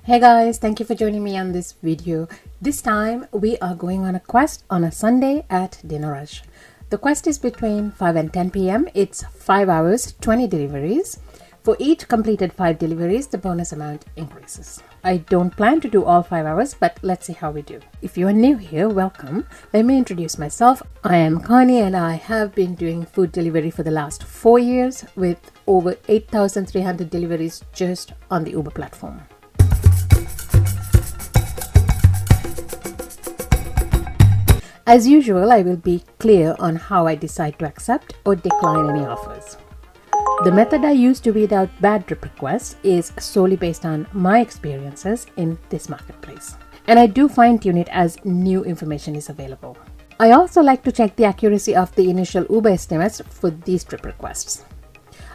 Hey guys, thank you for joining me on this video. This time we are going on a quest on a Sunday at Dinner Rush. The quest is between 5 and 10 p.m. It's 5 hours, 20 deliveries. For each completed 5 deliveries, the bonus amount increases. I don't plan to do all 5 hours, but let's see how we do. If you are new here, welcome. Let me introduce myself. I am Connie and I have been doing food delivery for the last 4 years with over 8,300 deliveries just on the Uber platform. As usual, I will be clear on how I decide to accept or decline any offers. The method I use to weed out bad trip requests is solely based on my experiences in this marketplace. And I do fine-tune it as new information is available. I also like to check the accuracy of the initial Uber estimates for these trip requests.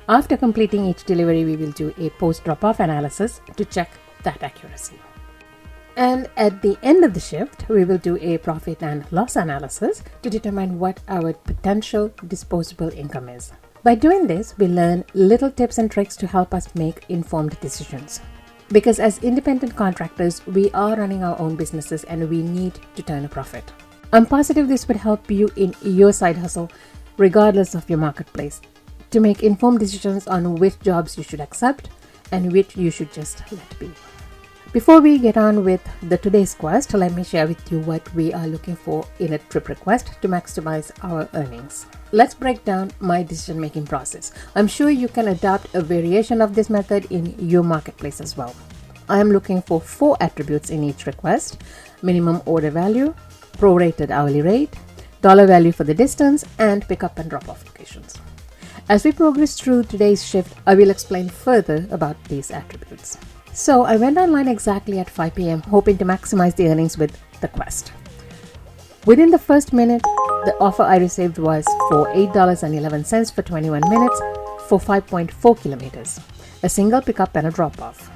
After completing each delivery, we will do a post-drop-off analysis to check that accuracy. And at the end of the shift, we will do a profit and loss analysis to determine what our potential disposable income is. By doing this, we learn little tips and tricks to help us make informed decisions. Because as independent contractors, we are running our own businesses and we need to turn a profit. I'm positive this would help you in your side hustle, regardless of your marketplace, to make informed decisions on which jobs you should accept and which you should just let be. Before we get on with today's quest, let me share with you what we are looking for in a trip request to maximize our earnings. Let's break down my decision-making process. I'm sure you can adopt a variation of this method in your marketplace as well. I am looking for 4 attributes in each request: minimum order value, prorated hourly rate, dollar value for the distance, and pickup and drop-off locations. As we progress through today's shift, I will explain further about these attributes. So I went online exactly at 5 p.m. hoping to maximize the earnings with the quest. Within the first minute, the offer I received was for $8.11 for 21 minutes for 5.4 kilometers, a single pickup and a drop-off.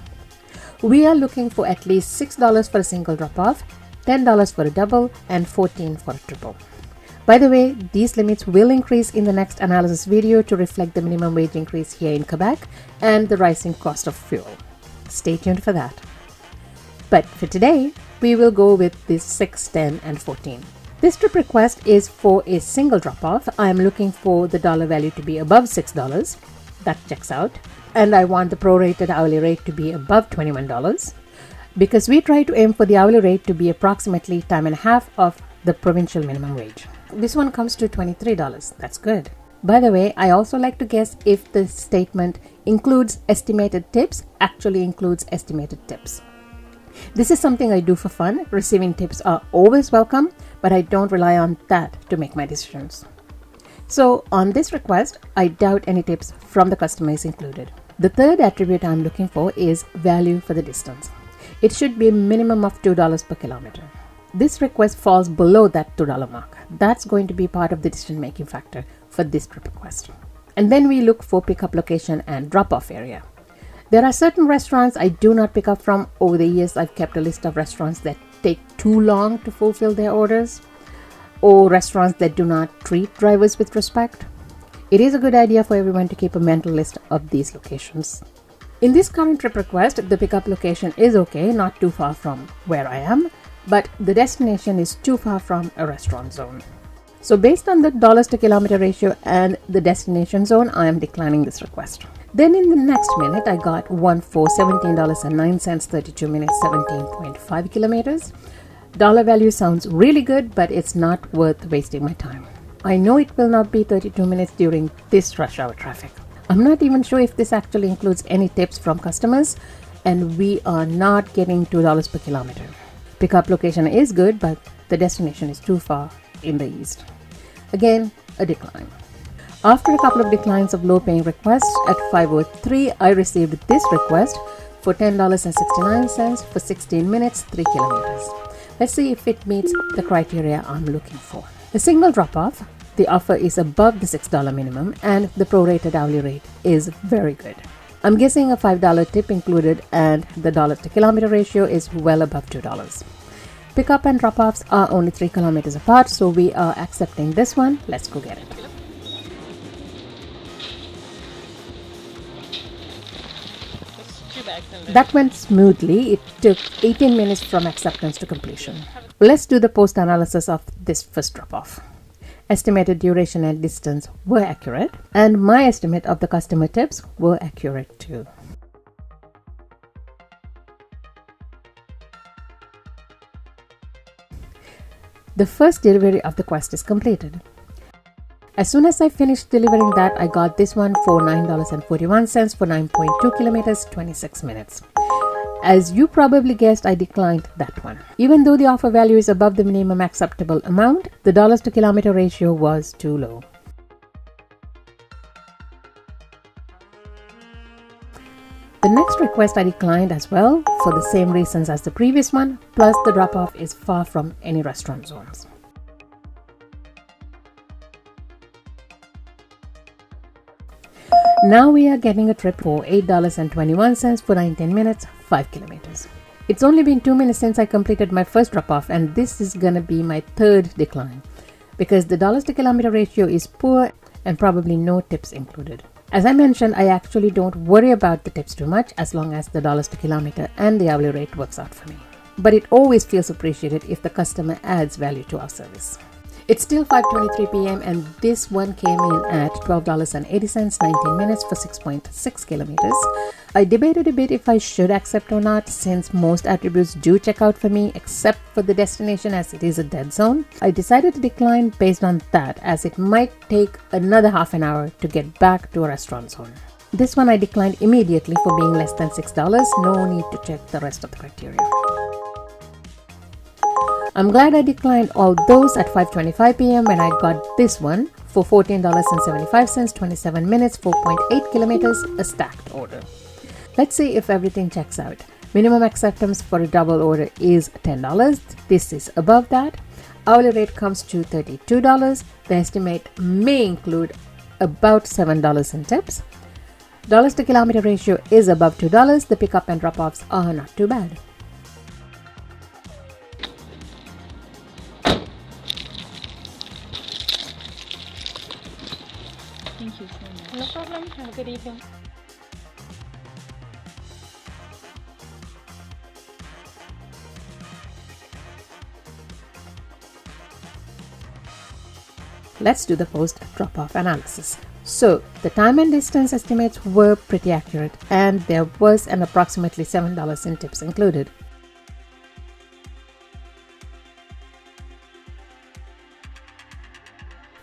We are looking for at least $6 for a single drop-off, $10 for a double, and $14 for a triple. By the way, these limits will increase in the next analysis video to reflect the minimum wage increase here in Quebec and the rising cost of fuel. Stay tuned for that. But for today, we will go with this 6, 10, and 14. This trip request is for a single drop-off. I am looking for the dollar value to be above $6. That checks out. And I want the prorated hourly rate to be above $21 because we try to aim for the hourly rate to be approximately time and a half of the provincial minimum wage. This one comes to $23. That's good. By the way, I also like to guess if the statement includes estimated tips actually includes estimated tips. This is something I do for fun. Receiving tips are always welcome, but I don't rely on that to make my decisions. So on this request, I doubt any tips from the customer is included. The third attribute I'm looking for is value for the distance. It should be a minimum of $2 per kilometer. This request falls below that $2 mark. That's going to be part of the decision-making factor for this trip request. And then we look for pickup location and drop-off area. There are certain restaurants I do not pick up from. Over the years, I've kept a list of restaurants that take too long to fulfill their orders, or restaurants that do not treat drivers with respect. It is a good idea for everyone to keep a mental list of these locations. In this current trip request, the pickup location is okay, not too far from where I am, but the destination is too far from a restaurant zone. So based on the dollars to kilometer ratio and the destination zone, I am declining this request. Then in the next minute, I got one for $17.09, 32 minutes, 17.5 kilometers. Dollar value sounds really good, but it's not worth wasting my time. I know it will not be 32 minutes during this rush hour traffic. I'm not even sure if this actually includes any tips from customers, and we are not getting $2 per kilometer. Pickup location is good, but the destination is too far in the east. Again, a decline. After a couple of declines of low-paying requests, at 5:03, I received this request for $10.69 for 16 minutes, 3 kilometers. Let's see if it meets the criteria I'm looking for. A single drop-off, the offer is above the $6 minimum, and the prorated hourly rate is very good. I'm guessing a $5 tip included, and the dollar to kilometer ratio is well above $2. Pickup and drop-offs are only 3 kilometers apart, so we are accepting this one. Let's go get it. It's 2 bags and That went smoothly. It took 18 minutes from acceptance to completion. Let's do the post analysis of this first drop off. Estimated duration and distance were accurate, and my estimate of the customer tips were accurate too. The first delivery of the quest is completed. As soon as I finished delivering that, I got this one for $9.41 for 9.2 kilometers, 26 minutes. As you probably guessed, I declined that one. Even though the offer value is above the minimum acceptable amount, the dollars to kilometer ratio was too low. The next request I declined as well for the same reasons as the previous one, plus the drop-off is far from any restaurant zones. Now we are getting a trip for $8.21 for 19 minutes, 5 kilometers. It's only been 2 minutes since I completed my first drop-off, and this is gonna be my third decline because the dollars to kilometer ratio is poor and probably no tips included. As I mentioned, I actually don't worry about the tips too much as long as the dollars to kilometer and the hourly rate works out for me. But it always feels appreciated if the customer adds value to our service. It's still 5:23 p.m. and this one came in at $12.80, 19 minutes for 6.6 kilometers. I debated a bit if I should accept or not since most attributes do check out for me except for the destination as it is a dead zone. I decided to decline based on that as it might take another half an hour to get back to a restaurant zone. This one I declined immediately for being less than $6. No need to check the rest of the criteria. I'm glad I declined all those at 5:25 p.m. when I got this one for $14.75, 27 minutes, 4.8 kilometers, a stacked order. Let's see if everything checks out. Minimum acceptance for a double order is $10. This is above that. Hourly rate comes to $32. The estimate may include about $7 in tips. Dollars to kilometer ratio is above $2. The pickup and drop-offs are not too bad. Thank you so much. No problem. Have a good evening. Let's do the post drop-off analysis. So the time and distance estimates were pretty accurate and there was an approximately $7 in tips included.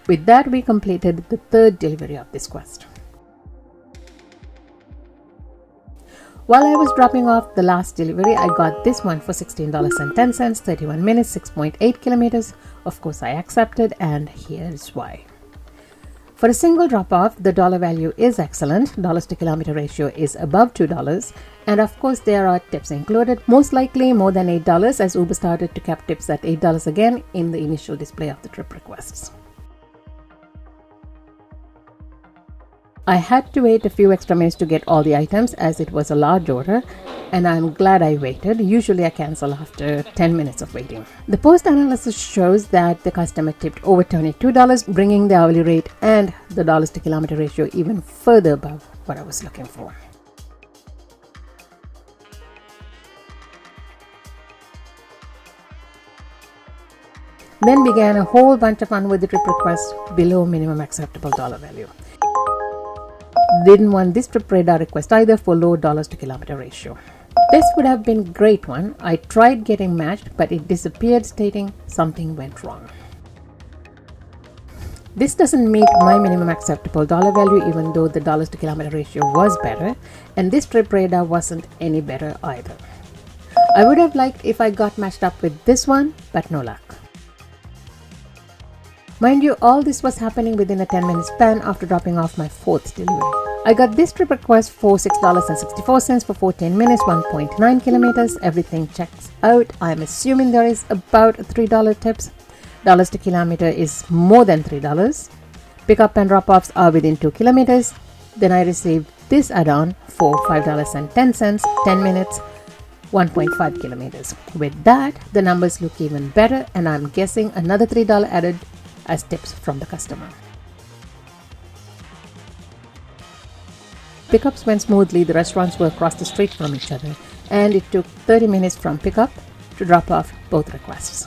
With that, we completed the third delivery of this quest. While I was dropping off the last delivery, I got this one for $16.10, 31 minutes, 6.8 kilometers. Of course, I accepted, and here's why. For a single drop-off, the dollar value is excellent. Dollars to kilometer ratio is above $2. And of course, there are tips included, most likely more than $8 as Uber started to cap tips at $8 again in the initial display of the trip requests. I had to wait a few extra minutes to get all the items as it was a large order, and I'm glad I waited. Usually I cancel after 10 minutes of waiting. The post analysis shows that the customer tipped over $22, bringing the hourly rate and the dollars to kilometer ratio even further above what I was looking for. Then began a whole bunch of unworthy trip requests below minimum acceptable dollar value. Didn't want this trip radar request either for low dollars to kilometer ratio. This would have been a great one. I tried getting matched, but it disappeared stating something went wrong. This doesn't meet my minimum acceptable dollar value even though the dollars to kilometer ratio was better, and this trip radar wasn't any better either. I would have liked if I got matched up with this one, but no luck. Mind you, all this was happening within a 10-minute span after dropping off my fourth delivery. I got this trip request for $6.64 for 14 minutes, 1.9 kilometers. Everything checks out. I'm assuming there is about $3 tips. Dollars to kilometer is more than $3. Pickup and drop-offs are within 2 kilometers. Then I received this add-on for $5.10, 10 minutes, 1.5 kilometers. With that, the numbers look even better, and I'm guessing another $3 added as tips from the customer. Pickups went smoothly, the restaurants were across the street from each other, and it took 30 minutes from pickup to drop off both requests.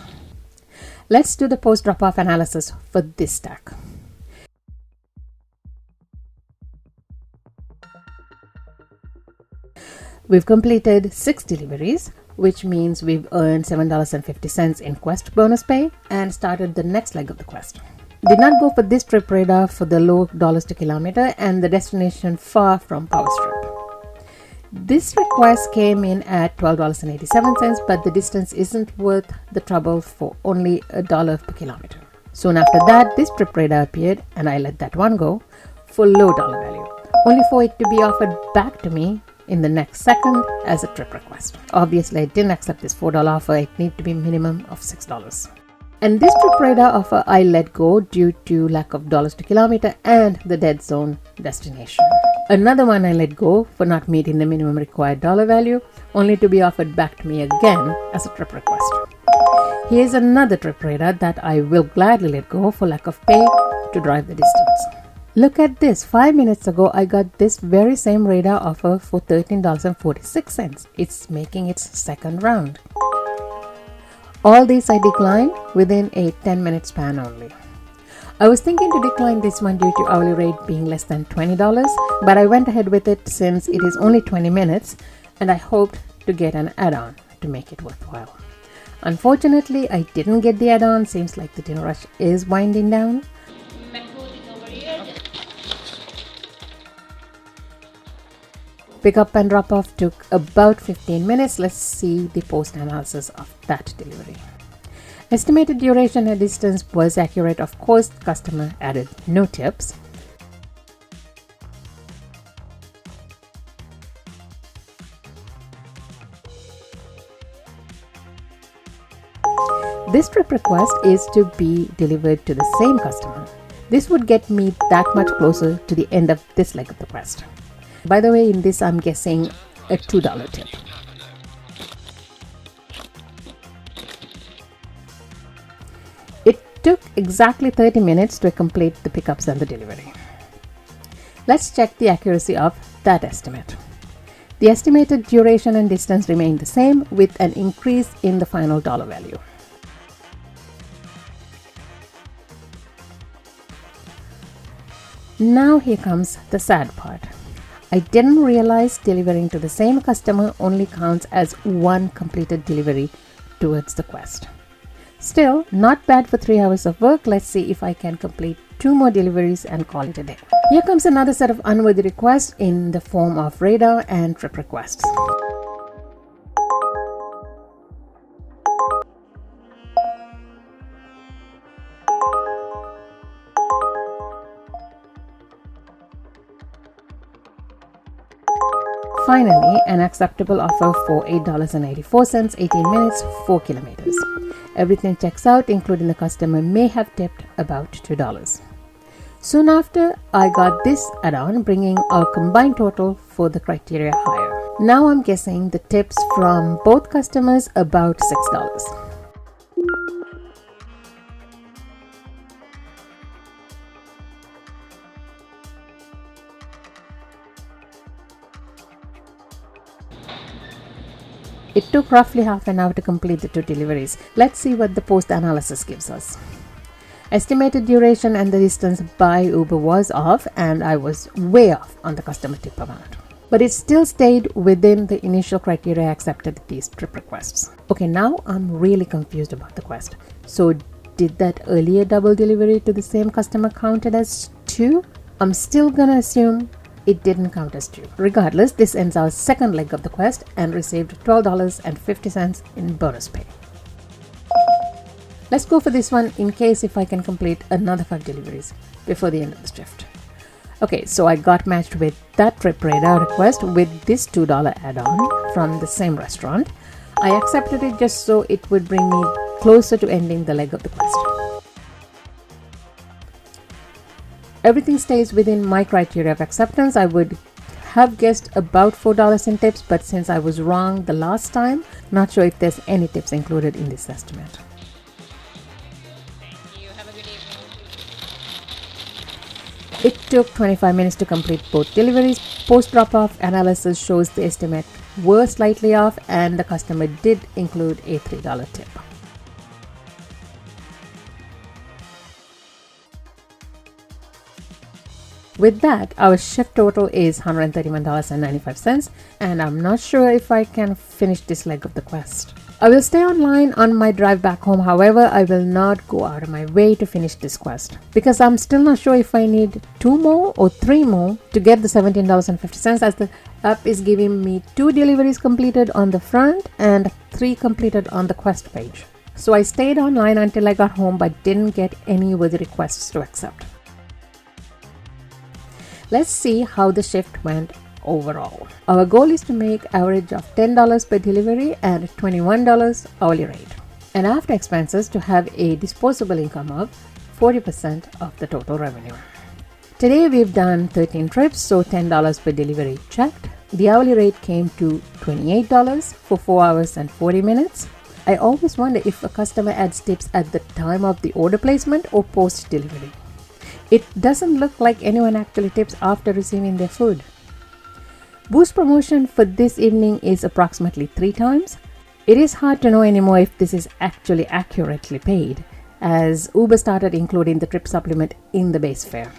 Let's do the post drop-off analysis for this stack. We've completed 6 deliveries, which means we've earned $7.50 in Quest bonus pay and started the next leg of the quest. Did not go for this trip radar for the low dollars to kilometer and the destination far from Power Strip. This request came in at $12.87, but the distance isn't worth the trouble for only $1 per kilometer. Soon after that, this trip radar appeared and I let that one go for low dollar value, only for it to be offered back to me in the next second as a trip request. Obviously, I didn't accept this $4 offer. It needed to be minimum of $6. And this trip radar offer I let go due to lack of dollars to kilometer and the dead zone destination. Another one I let go for not meeting the minimum required dollar value, only to be offered back to me again as a trip request. Here's another trip radar that I will gladly let go for lack of pay to drive the distance. Look at this, 5 minutes ago I got this very same radar offer for $13.46. It's making its second round. All these I declined within a 10-minute span only. I was thinking to decline this one due to hourly rate being less than $20, but I went ahead with it since it is only 20 minutes and I hoped to get an add-on to make it worthwhile. Unfortunately, I didn't get the add-on. Seems like the dinner rush is winding down. Pick up and drop off took about 15 minutes. Let's see the post analysis of that delivery. Estimated duration and distance was accurate. Of course, the customer added no tips. This trip request is to be delivered to the same customer. This would get me that much closer to the end of this leg of the quest. By the way, in this I'm guessing a $2 tip. It took exactly 30 minutes to complete the pickups and the delivery. Let's check the accuracy of that estimate. The estimated duration and distance remained the same with an increase in the final dollar value. Now here comes the sad part. I didn't realize delivering to the same customer only counts as one completed delivery towards the quest. Still, not bad for 3 hours of work. Let's see if I can complete 2 more deliveries and call it a day. Here comes another set of unworthy requests in the form of radar and trip requests. Finally, an acceptable offer for $8.84, 18 minutes, 4 kilometers. Everything checks out, including the customer may have tipped about $2. Soon after, I got this add-on, bringing our combined total for the criteria higher. Now I'm guessing the tips from both customers about $6. It took roughly half an hour to complete the 2 deliveries. Let's see what the post analysis gives us. Estimated duration and the distance by Uber was off, and I was way off on the customer tip amount. But it still stayed within the initial criteria I accepted these trip requests. Okay, now I'm really confused about the quest. So did that earlier double delivery to the same customer counted as 2? I'm still gonna assume it didn't count as 2. Regardless, this ends our second leg of the quest and received $12.50 in bonus pay. Let's go for this one in case if I can complete another 5 deliveries before the end of the shift. Okay, so I got matched with that trip radar request with this $2 add-on from the same restaurant. I accepted it just so it would bring me closer to ending the leg of the quest. Everything stays within my criteria of acceptance. I would have guessed about $4 in tips, but since I was wrong the last time, not sure if there's any tips included in this estimate. Thank you. Have a good evening. It took 25 minutes to complete both deliveries. Post drop-off analysis shows the estimate were slightly off and the customer did include a $3 tip. With that, our shift total is $131.95, and I'm not sure if I can finish this leg of the quest. I will stay online on my drive back home. However, I will not go out of my way to finish this quest because I'm still not sure if I need 2 more or 3 more to get the $17.50, as the app is giving me 2 deliveries completed on the front and 3 completed on the quest page. So I stayed online until I got home but didn't get any worthy requests to accept. Let's see how the shift went overall. Our goal is to make average of $10 per delivery and $21 hourly rate, and after expenses to have a disposable income of 40% of the total revenue. Today we've done 13 trips, so $10 per delivery checked. The hourly rate came to $28 for 4 hours and 40 minutes. I always wonder if a customer adds tips at the time of the order placement or post delivery. It doesn't look like anyone actually tips after receiving their food. Boost promotion for this evening is approximately 3 times. It is hard to know anymore if this is actually accurately paid, as Uber started including the trip supplement in the base fare.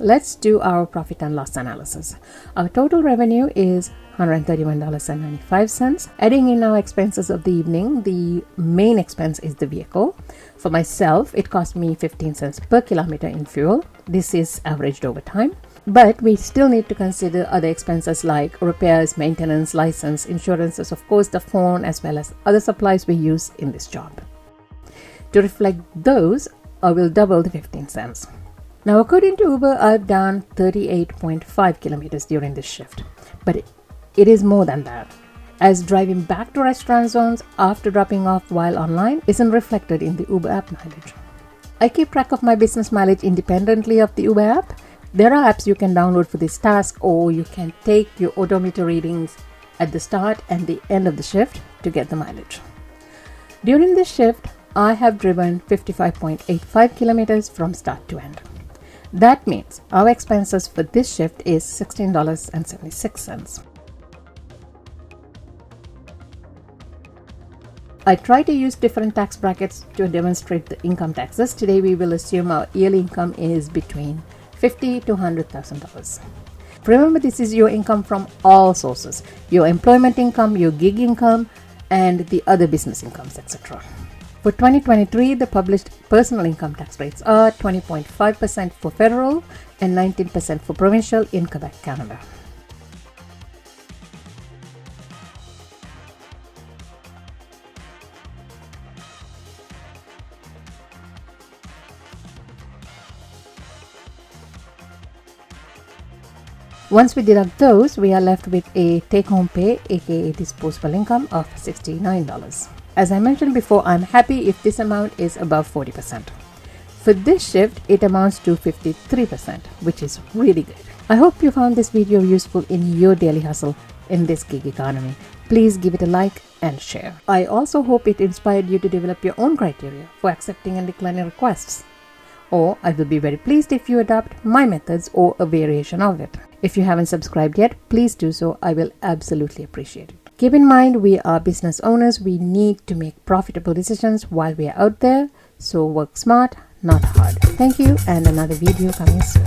Let's do our profit and loss analysis. Our total revenue is $131.95. Adding in our expenses of the evening, the main expense is the vehicle. For myself, it cost me 15 cents per kilometer in fuel. This is averaged over time. But we still need to consider other expenses like repairs, maintenance, license, insurances, of course the phone, as well as other supplies we use in this job. To reflect those, I will double the 15 cents. Now, according to Uber, I've done 38.5 kilometers during this shift, but it is more than that, as driving back to restaurant zones after dropping off while online isn't reflected in the Uber app mileage. I keep track of my business mileage independently of the Uber app. There are apps you can download for this task, or you can take your odometer readings at the start and the end of the shift to get the mileage. During this shift, I have driven 55.85 kilometers from start to end. That means our expenses for this shift is $16.76. I try to use different tax brackets to demonstrate the income taxes. Today we will assume our yearly income is between $50,000 to $100,000. Remember, this is your income from all sources: your employment income, your gig income, and the other business incomes, etc. For 2023, the published personal income tax rates are 20.5% for federal and 19% for provincial in Quebec, Canada. Once we deduct those, we are left with a take-home pay, aka disposable income, of $69. As I mentioned before, I'm happy if this amount is above 40%. For this shift, it amounts to 53%, which is really good. I hope you found this video useful in your daily hustle in this gig economy. Please give it a like and share. I also hope it inspired you to develop your own criteria for accepting and declining requests. Or I will be very pleased if you adopt my methods or a variation of it. If you haven't subscribed yet, please do so. I will absolutely appreciate it. Keep in mind, we are business owners. We need to make profitable decisions while we are out there. So work smart, not hard. Thank you, and another video coming soon.